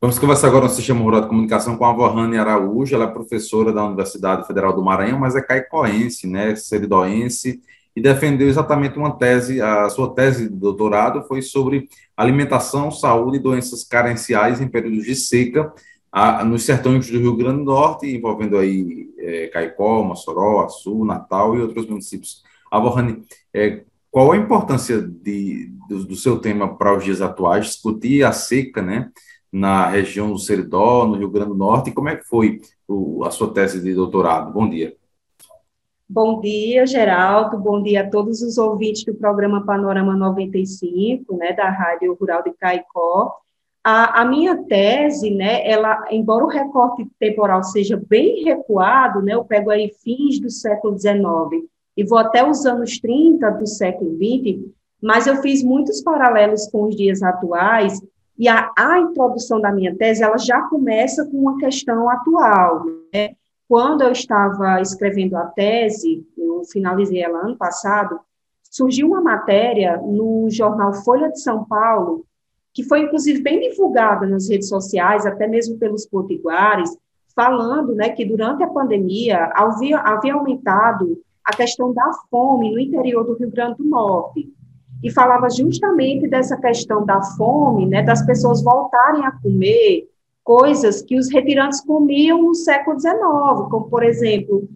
Vamos conversar agora no Sistema Rural de Comunicação com a Vorrane Araújo. Ela é professora da Universidade Federal do Maranhão, mas é caicoense, né, seridoense, e defendeu exatamente uma tese. A sua tese de doutorado foi sobre alimentação, saúde e doenças carenciais em períodos de seca nos sertões do Rio Grande do Norte, envolvendo aí Caicó, Mossoró, Açu, Natal e outros municípios. A Vorrane, qual a importância do seu tema para os dias atuais, discutir a seca, né, na região do Seridó, no Rio Grande do Norte, e como é que foi a sua tese de doutorado? Bom dia. Bom dia, Geraldo. Bom dia a todos os ouvintes do programa Panorama 95, né, da Rádio Rural de Caicó. A minha tese, né, ela, embora o recorte temporal seja bem recuado, né, eu pego aí fins do século XIX e vou até os anos 30 do século XX, mas eu fiz muitos paralelos com os dias atuais, e a introdução da minha tese, ela já começa com uma questão atual, né? Quando eu estava escrevendo a tese, eu finalizei ela ano passado, surgiu uma matéria no jornal Folha de São Paulo, que foi, inclusive, bem divulgada nas redes sociais, até mesmo pelos potiguares, falando, né, que durante a pandemia havia aumentado a questão da fome no interior do Rio Grande do Norte. E falava justamente dessa questão da fome, né, das pessoas voltarem a comer coisas que os retirantes comiam no século XIX, como, por exemplo,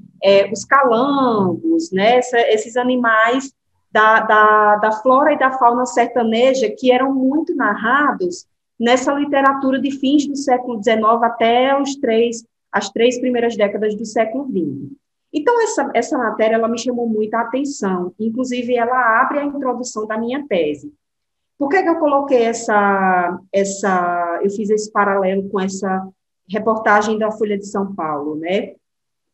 os calangos, né, esses animais da flora e da fauna sertaneja que eram muito narrados nessa literatura de fins do século XIX até as três primeiras décadas do século XX. Então, essa matéria ela me chamou muita atenção, inclusive ela abre a introdução da minha tese. Por que eu coloquei eu fiz esse paralelo com essa reportagem da Folha de São Paulo, né?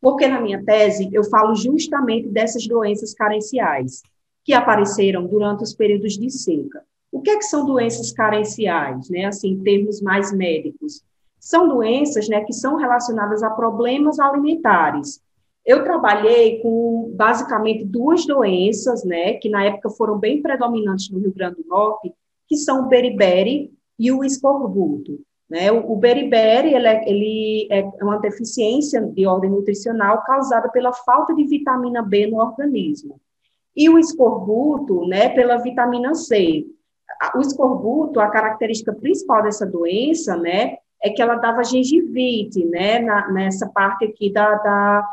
Porque na minha tese eu falo justamente dessas doenças carenciais que apareceram durante os períodos de seca. O que são doenças carenciais, né? Assim, em termos mais médicos, são doenças, né, que são relacionadas a problemas alimentares. Eu trabalhei com basicamente duas doenças, né, que na época foram bem predominantes no Rio Grande do Norte, que são o beriberi e o escorbuto. Né? O beriberi ele é uma deficiência de ordem nutricional causada pela falta de vitamina B no organismo. E o escorbuto, né, pela vitamina C. O escorbuto, a característica principal dessa doença, né, é que ela dava gengivite, né, nessa parte aqui da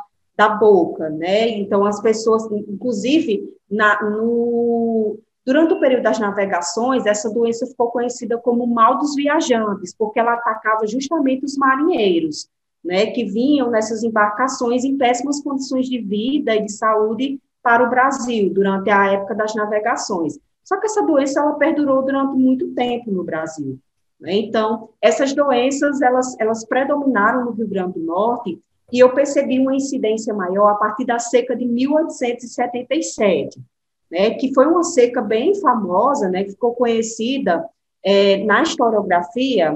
boca, né? Então, as pessoas, inclusive, durante o período das navegações, essa doença ficou conhecida como mal dos viajantes, porque ela atacava justamente os marinheiros, né, que vinham nessas embarcações em péssimas condições de vida e de saúde para o Brasil, durante a época das navegações. Só que essa doença, ela perdurou durante muito tempo no Brasil. Né? Então, essas doenças, elas predominaram no Rio Grande do Norte, e eu percebi uma incidência maior a partir da seca de 1877, né, que foi uma seca bem famosa, né, que ficou conhecida na historiografia,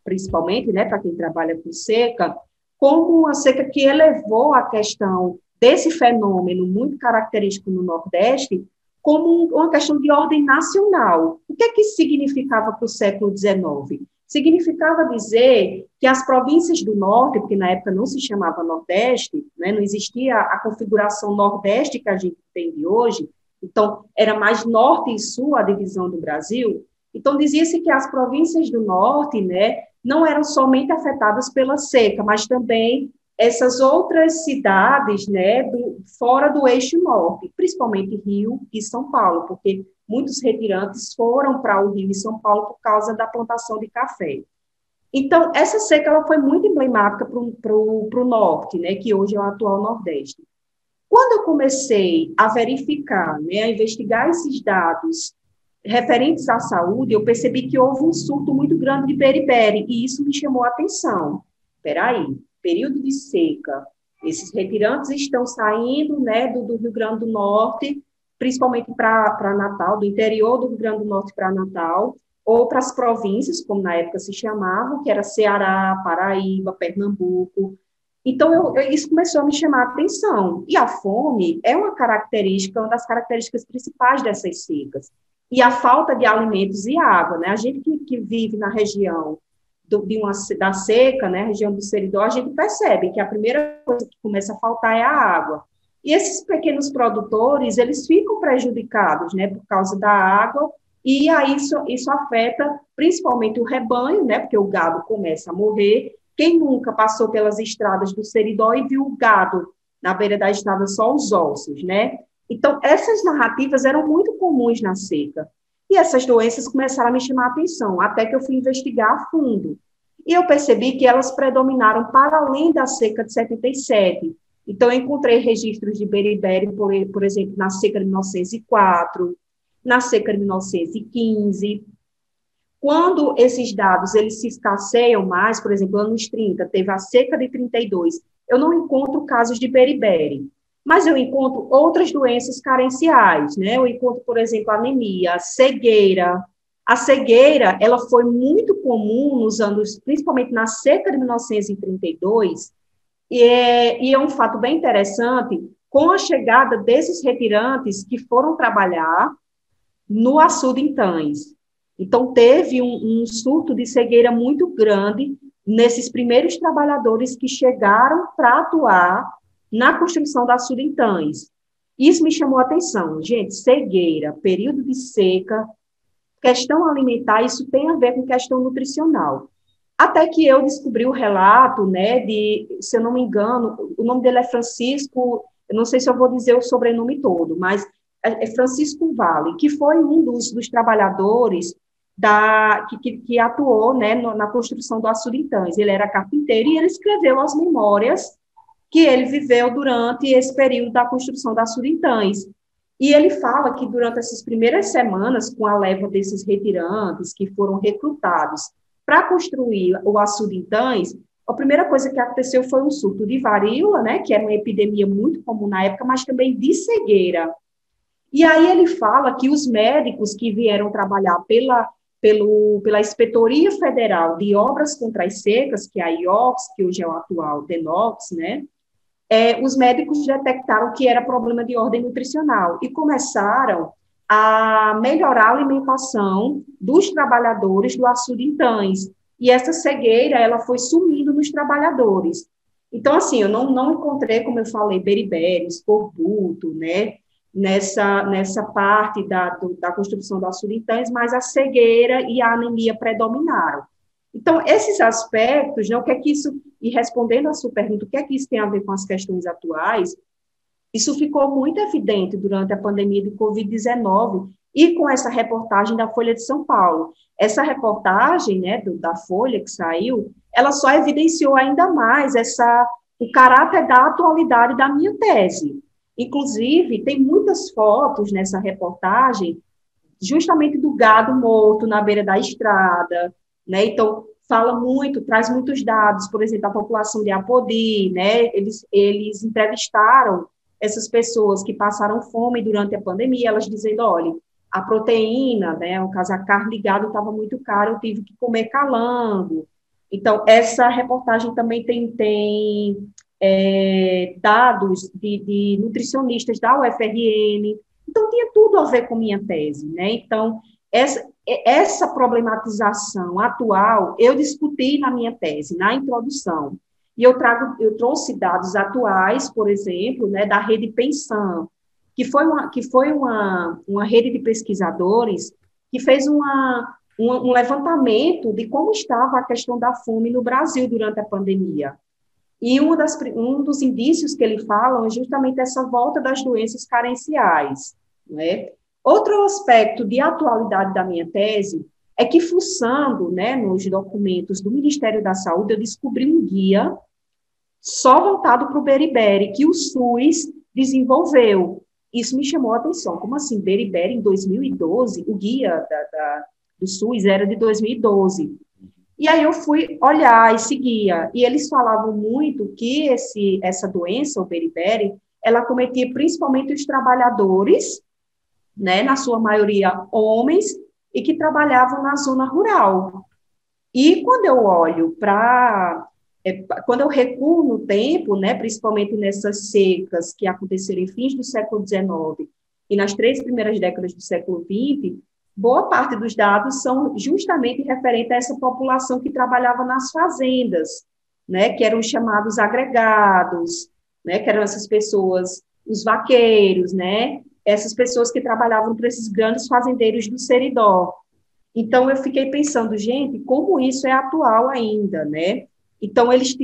principalmente, né, para quem trabalha com seca, como uma seca que elevou a questão desse fenômeno muito característico no Nordeste como uma questão de ordem nacional. O que isso significava para o século XIX? Significava dizer que as províncias do Norte, porque na época não se chamava Nordeste, né, não existia a configuração Nordeste que a gente tem de hoje, então era mais Norte e Sul a divisão do Brasil. Então dizia-se que as províncias do Norte, né, não eram somente afetadas pela seca, mas também essas outras cidades, né, fora do eixo norte, principalmente Rio e São Paulo, porque muitos retirantes foram para o Rio e São Paulo por causa da plantação de café. Então, essa seca ela foi muito emblemática para o norte, né, que hoje é o atual Nordeste. Quando eu comecei a verificar, né, a investigar esses dados referentes à saúde, eu percebi que houve um surto muito grande de beriberi, e isso me chamou a atenção. Espera aí, período de seca, esses retirantes estão saindo, né, do Rio Grande do Norte, principalmente para Natal, do interior do Rio Grande do Norte para Natal, ou para as províncias, como na época se chamavam, que era Ceará, Paraíba, Pernambuco. Então, isso começou a me chamar a atenção. E a fome é uma característica, uma das características principais dessas secas. E a falta de alimentos e água, né? A gente que vive na região da seca, né, região do Seridó, a gente percebe que a primeira coisa que começa a faltar é a água. E esses pequenos produtores, eles ficam prejudicados, né, por causa da água, e aí isso afeta principalmente o rebanho, né, porque o gado começa a morrer. Quem nunca passou pelas estradas do Seridó e viu o gado na beira da estrada só os ossos, né? Então, essas narrativas eram muito comuns na seca. E essas doenças começaram a me chamar a atenção, até que eu fui investigar a fundo. E eu percebi que elas predominaram para além da seca de 77. Então, eu encontrei registros de beriberi, por exemplo, na seca de 1904, na seca de 1915. Quando esses dados eles se escasseiam mais, por exemplo, anos 30, teve a seca de 32, eu não encontro casos de beriberi, mas eu encontro outras doenças carenciais, né? Eu encontro, por exemplo, anemia, cegueira. A cegueira, ela foi muito comum nos anos, principalmente na seca de 1932, e é um fato bem interessante, com a chegada desses retirantes que foram trabalhar no açude em Tães. Então, teve um surto de cegueira muito grande nesses primeiros trabalhadores que chegaram para atuar na construção da açude em Tães. Isso me chamou a atenção. Gente, cegueira, período de seca, questão alimentar, isso tem a ver com questão nutricional. Até que eu descobri o relato, né, se eu não me engano, o nome dele é Francisco, eu não sei se eu vou dizer o sobrenome todo, mas é Francisco Vale, que foi um dos trabalhadores que atuou, né, na construção do açude em Tães. Ele era carpinteiro e ele escreveu as memórias que ele viveu durante esse período da construção da açude em Tães. E ele fala que durante essas primeiras semanas, com a leva desses retirantes que foram recrutados para construir o açude em Tães, a primeira coisa que aconteceu foi um surto de varíola, né, que era uma epidemia muito comum na época, mas também de cegueira. E aí ele fala que os médicos que vieram trabalhar pela Inspetoria Federal de Obras contra as Secas, que é a IOCS, que hoje é o atual DENOX, né, os médicos detectaram que era problema de ordem nutricional e começaram a melhorar a alimentação dos trabalhadores do açude em Tães. E essa cegueira, ela foi sumindo nos trabalhadores. Então, assim, eu não encontrei, como eu falei, beriberi, escorbuto, né, nessa parte da construção do açude em Tães, mas a cegueira e a anemia predominaram. Então, esses aspectos, né, o que é que isso, e respondendo a sua pergunta, o que é que isso tem a ver com as questões atuais, isso ficou muito evidente durante a pandemia de Covid-19 e com essa reportagem da Folha de São Paulo. Essa reportagem, né, da Folha que saiu, ela só evidenciou ainda mais o caráter da atualidade da minha tese. Inclusive, tem muitas fotos nessa reportagem justamente do gado morto na beira da estrada, né? Então, fala muito, traz muitos dados, por exemplo, a população de Apodi, né? Eles entrevistaram essas pessoas que passaram fome durante a pandemia, elas dizendo, olha, a proteína, né, no caso, a carne de gado estava muito cara, eu tive que comer calango. Então, essa reportagem também tem dados de nutricionistas da UFRN, então tinha tudo a ver com minha tese, né? Então, essa problematização atual, eu discuti na minha tese, na introdução, e eu trouxe dados atuais, por exemplo, né, da rede Pensan, que foi uma rede de pesquisadores que fez um levantamento de como estava a questão da fome no Brasil durante a pandemia. E um dos indícios que ele fala é justamente essa volta das doenças carenciais, né? Outro aspecto de atualidade da minha tese é que, fuçando, né, nos documentos do Ministério da Saúde, eu descobri um guia só voltado para o beriberi, que o SUS desenvolveu. Isso me chamou a atenção. Como assim, beriberi em 2012? O guia do SUS era de 2012. E aí eu fui olhar esse guia, e eles falavam muito que essa doença, o beriberi, ela acometia principalmente os trabalhadores, né, na sua maioria homens, e que trabalhavam na zona rural. E quando eu olho quando eu recuo no tempo, né, principalmente nessas secas que aconteceram em fins do século XIX e nas 3 primeiras décadas do século XX, boa parte dos dados são justamente referentes a essa população que trabalhava nas fazendas, né, que eram os chamados agregados, né, que eram essas pessoas, os vaqueiros, né, essas pessoas que trabalhavam para esses grandes fazendeiros do Seridó. Então, eu fiquei pensando, gente, como isso é atual ainda, né? Então, eles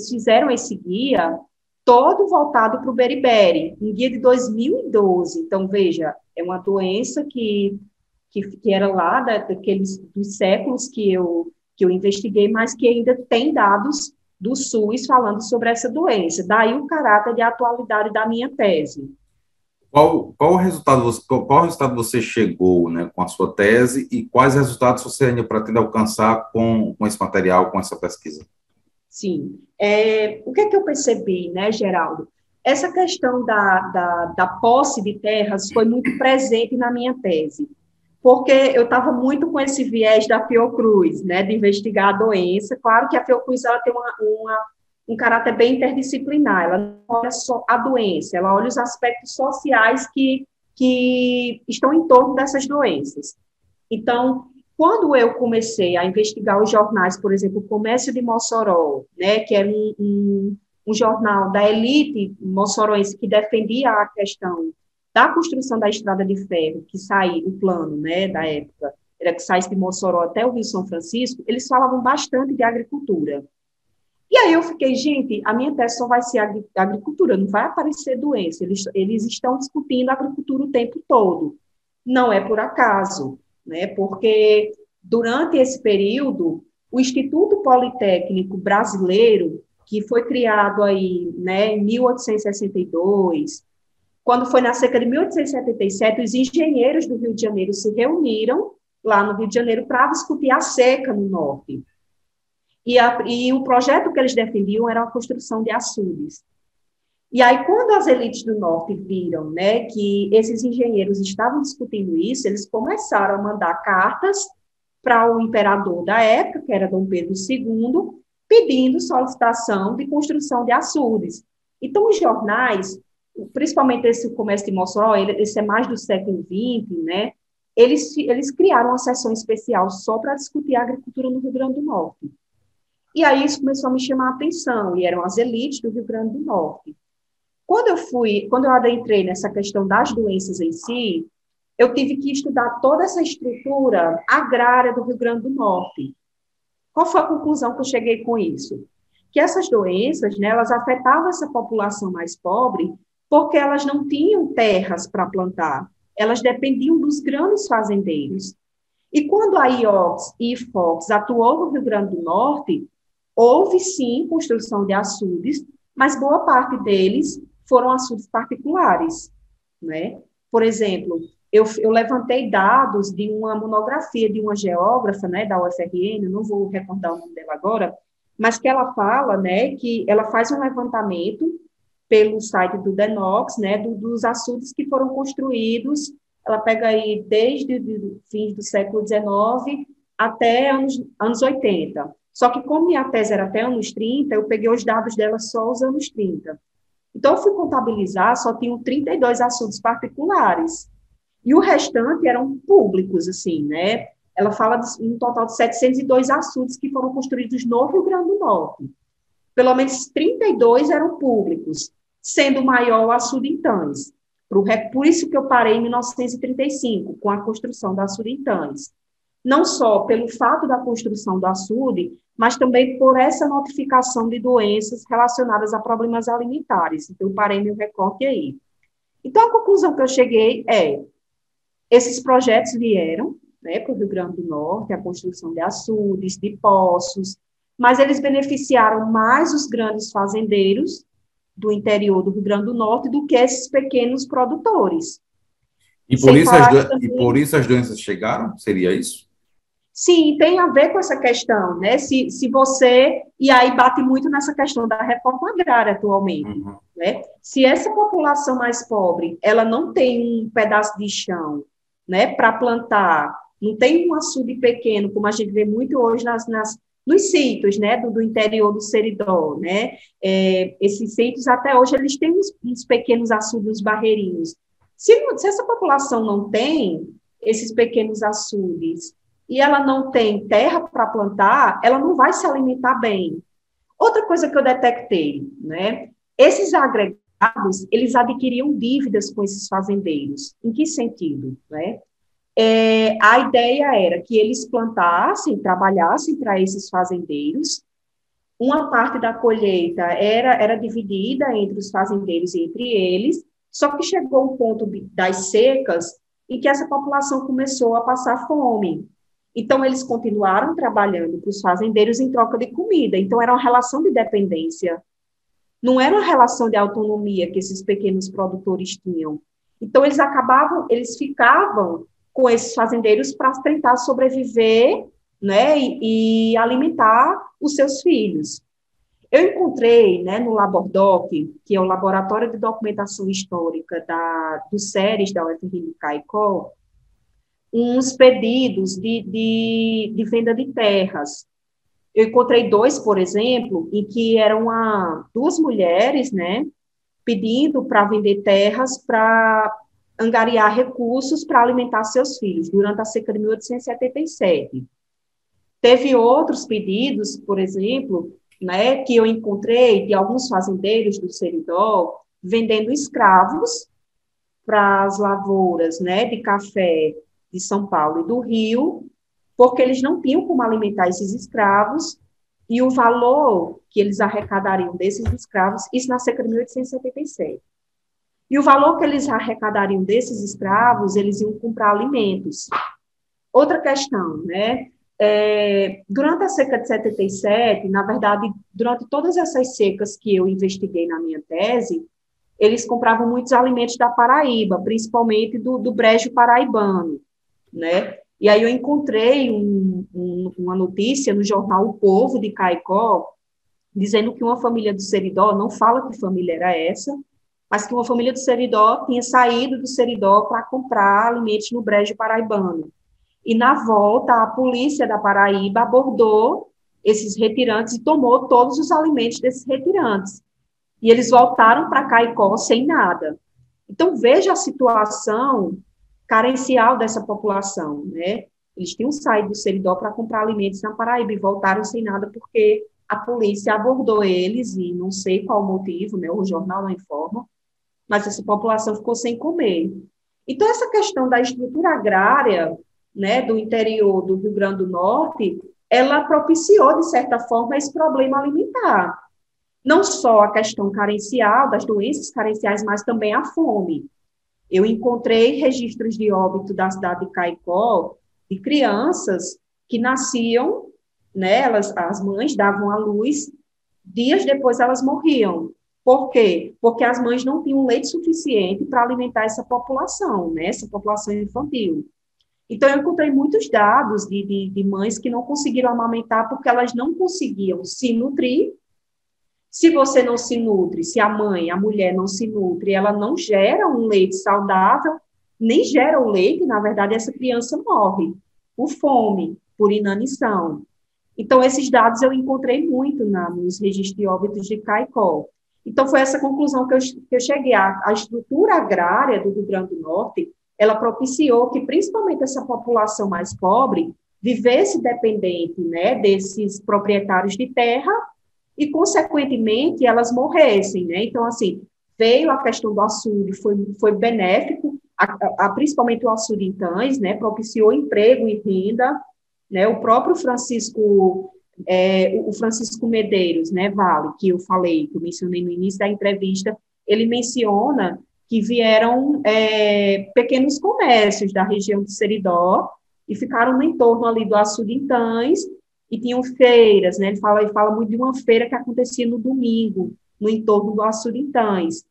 fizeram esse guia todo voltado para o beriberi, um guia de 2012. Então, veja, é uma doença que era lá dos séculos que eu investiguei, mas que ainda tem dados do SUS falando sobre essa doença. Daí o caráter de atualidade da minha tese. Qual qual resultado você chegou, né, com a sua tese e quais resultados você ainda pretende alcançar com esse material, com essa pesquisa? Sim. O que é que eu percebi, né, Geraldo? Essa questão da posse de terras foi muito presente na minha tese, porque eu estava muito com esse viés da Fiocruz, né, de investigar a doença. Claro que a Fiocruz ela tem um caráter bem interdisciplinar, ela não olha só a doença, ela olha os aspectos sociais que estão em torno dessas doenças. Então, quando eu comecei a investigar os jornais, por exemplo, o Comércio de Mossoró, né, que era um jornal da elite moçoroense que defendia a questão da construção da estrada de ferro, que saiu, o plano, né, da época, era que saísse de Mossoró até o Rio São Francisco, eles falavam bastante de agricultura. E aí eu fiquei, gente, a minha tese só vai ser agricultura, não vai aparecer doença, eles estão discutindo agricultura o tempo todo. Não é por acaso, né, porque durante esse período, o Instituto Politécnico Brasileiro, que foi criado aí, né, em 1862, quando foi na seca de 1877, os engenheiros do Rio de Janeiro se reuniram lá no Rio de Janeiro para discutir a seca no norte. E o projeto que eles defendiam era a construção de açudes. E aí, quando as elites do norte viram, né, que esses engenheiros estavam discutindo isso, eles começaram a mandar cartas para o imperador da época, que era Dom Pedro II, pedindo solicitação de construção de açudes. Então, os jornais, principalmente esse Comércio de Mossoró, esse é mais do século XX, né, eles criaram uma seção especial só para discutir a agricultura no Rio Grande do Norte. E aí isso começou a me chamar a atenção, e eram as elites do Rio Grande do Norte. Quando eu adentrei nessa questão das doenças em si, eu tive que estudar toda essa estrutura agrária do Rio Grande do Norte. Qual foi a conclusão que eu cheguei com isso? Que essas doenças, né, elas afetavam essa população mais pobre porque elas não tinham terras para plantar, elas dependiam dos grandes fazendeiros. E quando a IOCS e IFOX atuou no Rio Grande do Norte, houve sim construção de açudes, mas boa parte deles foram açudes particulares, né? Por exemplo, eu levantei dados de uma monografia de uma geógrafa, né, da UFRN, não vou recordar o nome dela agora, mas que ela fala, né, que ela faz um levantamento pelo site do DENOX, né, dos açudes que foram construídos, ela pega aí desde o fim do século XIX até anos 80. Só que como minha tese era até anos 30, eu peguei os dados dela só os anos 30. Então, eu fui contabilizar, só tinham 32 açudes particulares. E o restante eram públicos, assim, né? Ela fala de um total de 702 açudes que foram construídos no Rio Grande do Norte. Pelo menos 32 eram públicos, sendo o maior o açude Intães. Por isso que eu parei em 1935, com a construção do açude Intães. Não só pelo fato da construção do açude, mas também por essa notificação de doenças relacionadas a problemas alimentares. Então, eu parei meu recorte aí. Então, a conclusão que eu cheguei é, esses projetos vieram, né, para o Rio Grande do Norte, a construção de açudes, de poços, mas eles beneficiaram mais os grandes fazendeiros do interior do Rio Grande do Norte do que esses pequenos produtores. E por isso as doenças chegaram? Seria isso? Sim, tem a ver com essa questão, né? Se você... E aí bate muito nessa questão da reforma agrária atualmente, né? Se essa população mais pobre, ela não tem um pedaço de chão, né, para plantar, não tem um açude pequeno, como a gente vê muito hoje nos sítios, né, do interior do Seridó, né? Esses sítios, até hoje, eles têm uns pequenos açudes, uns barreirinhos. Se essa população não tem, esses pequenos açudes, e ela não tem terra para plantar, ela não vai se alimentar bem. Outra coisa que eu detectei, né? Esses agregados, eles adquiriam dívidas com esses fazendeiros. Em que sentido, né? A ideia era que eles plantassem, trabalhassem para esses fazendeiros. Uma parte da colheita era dividida entre os fazendeiros e entre eles, só que chegou um ponto das secas em que essa população começou a passar fome. Então, eles continuaram trabalhando para os fazendeiros em troca de comida. Então, era uma relação de dependência. Não era uma relação de autonomia que esses pequenos produtores tinham. Então, eles ficavam com esses fazendeiros para tentar sobreviver, né, e alimentar os seus filhos. Eu encontrei, né, no Labordoc, que é o Laboratório de Documentação Histórica do SERES da UFRN Caicó, uns pedidos de venda de terras. Eu encontrei dois, por exemplo, em que eram duas mulheres, né, pedindo para vender terras para angariar recursos para alimentar seus filhos, durante a seca de 1877. Teve outros pedidos, por exemplo, né, que eu encontrei de alguns fazendeiros do Seridó vendendo escravos para as lavouras, né, de café de São Paulo e do Rio, porque eles não tinham como alimentar esses escravos, e o valor que eles arrecadariam desses escravos, isso na seca de 1877. E o valor que eles arrecadariam desses escravos, eles iam comprar alimentos. Outra questão, né? Durante a seca de 77, na verdade, durante todas essas secas que eu investiguei na minha tese, eles compravam muitos alimentos da Paraíba, principalmente do brejo paraibano, né? E aí eu encontrei uma notícia no jornal O Povo de Caicó, dizendo que uma família do Seridó, não fala que família era essa, mas que uma família do Seridó tinha saído do Seridó para comprar alimentos no brejo paraibano. E, na volta, a polícia da Paraíba abordou esses retirantes e tomou todos os alimentos desses retirantes. E eles voltaram para Caicó sem nada. Então, veja a situação carencial dessa população, né? Eles tinham saído do Seridó para comprar alimentos na Paraíba e voltaram sem nada porque a polícia abordou eles, e não sei qual o motivo, né? O jornal não informa, mas essa população ficou sem comer. Então, essa questão da estrutura agrária, né, do interior do Rio Grande do Norte, ela propiciou, de certa forma, esse problema alimentar. Não só a questão carencial, das doenças carenciais, mas também a fome. Eu encontrei registros de óbito da cidade de Caicó, de crianças que nasciam, né, as mães davam à luz, dias depois elas morriam. Por quê? Porque as mães não tinham leite suficiente para alimentar essa população, né, essa população infantil. Então, eu encontrei muitos dados de mães que não conseguiram amamentar porque elas não conseguiam se nutrir. Se você não se nutre, se a mulher não se nutre, ela não gera um leite saudável, nem gera o leite, na verdade, essa criança morre por fome, por inanição. Então, esses dados eu encontrei muito nos registros de óbitos de Caicó. Então, foi essa conclusão que eu cheguei. A estrutura agrária do Rio Grande do Norte, ela propiciou que, principalmente essa população mais pobre, vivesse dependente, né, desses proprietários de terra e, consequentemente, elas morressem, né? Então, assim, veio a questão do açude, foi benéfico, principalmente o açude em Tães, né, propiciou emprego e renda, né? O próprio Francisco Medeiros, né, Vale, que eu mencionei no início da entrevista, ele menciona que vieram pequenos comércios da região do Seridó e ficaram no entorno ali do açude em Tães, e tinham feiras, né? Ele fala muito de uma feira que acontecia no domingo, no entorno do açude em Tães.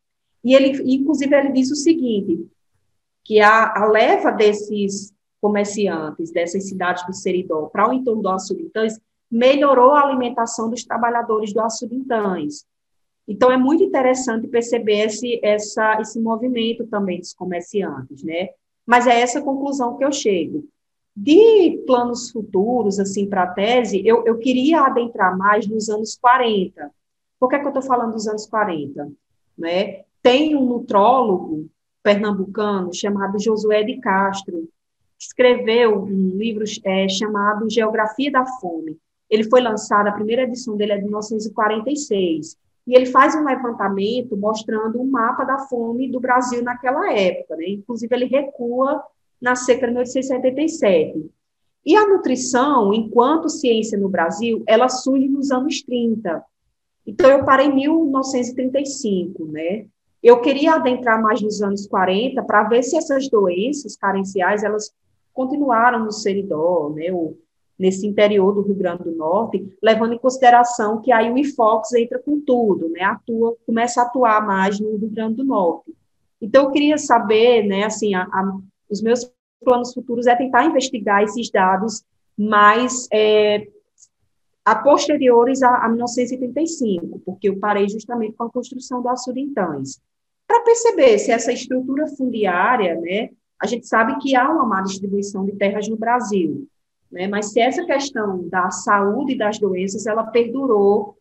E inclusive, ele diz o seguinte, que a leva desses comerciantes, dessas cidades do Seridó, para o entorno do açude em Tães, melhorou a alimentação dos trabalhadores do açude em Tães. Então, é muito interessante perceber esse movimento também dos comerciantes, né? Mas é essa conclusão que eu chego. De planos futuros, assim, para a tese, eu queria adentrar mais nos anos 40. Por que é que eu estou falando dos anos 40? Né? Tem um nutrólogo pernambucano chamado Josué de Castro, escreveu um livro chamado Geografia da Fome. Ele foi lançado, a primeira edição dele é de 1946, e ele faz um levantamento mostrando um mapa da fome do Brasil naquela época, né? Inclusive, ele recua na seca de 1877. E a nutrição, enquanto ciência no Brasil, ela surge nos anos 30. Então, eu parei em 1935, né? Eu queria adentrar mais nos anos 40 para ver se essas doenças carenciais, elas continuaram no Seridó, né? Ou nesse interior do Rio Grande do Norte, levando em consideração que aí o IFOX entra com tudo, né? Começa a atuar mais no Rio Grande do Norte. Então, eu queria saber, né, assim, os meus planos futuros é tentar investigar esses dados mais a posteriores a 1985, porque eu parei justamente com a construção do Açude Intães, para perceber se essa estrutura fundiária, né, a gente sabe que há uma má distribuição de terras no Brasil, né, mas se essa questão da saúde e das doenças, ela perdurou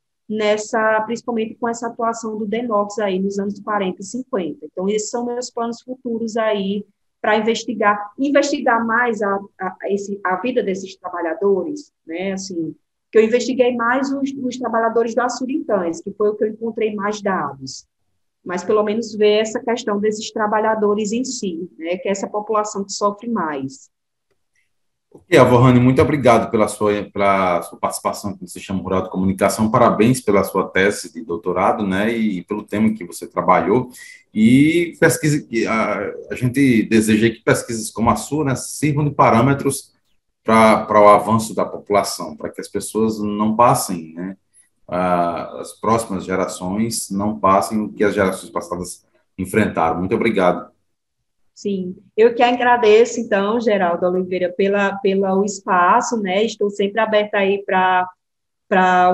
principalmente com essa atuação do Denox aí nos anos 40 e 50. Então, esses são meus planos futuros aí para investigar mais a vida desses trabalhadores, né, assim, que eu investiguei mais os trabalhadores do Açude Intães, que foi o que eu encontrei mais dados, mas pelo menos ver essa questão desses trabalhadores em si, né, que é essa população que sofre mais. Ok, Avorrane, muito obrigado pela sua participação aqui no Sistema Rural de Comunicação, parabéns pela sua tese de doutorado, né, e pelo tema que você trabalhou, e pesquisa, a gente deseja que pesquisas como a sua, né, sirvam de parâmetros para o avanço da população, para que as pessoas não passem, né, as próximas gerações não passem o que as gerações passadas enfrentaram. Muito obrigado. Sim, eu que agradeço, então, Geraldo Oliveira, pelo espaço, né, estou sempre aberta aí para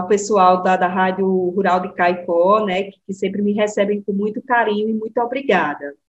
o pessoal da Rádio Rural de Caicó, né, que sempre me recebem com muito carinho e muito obrigada.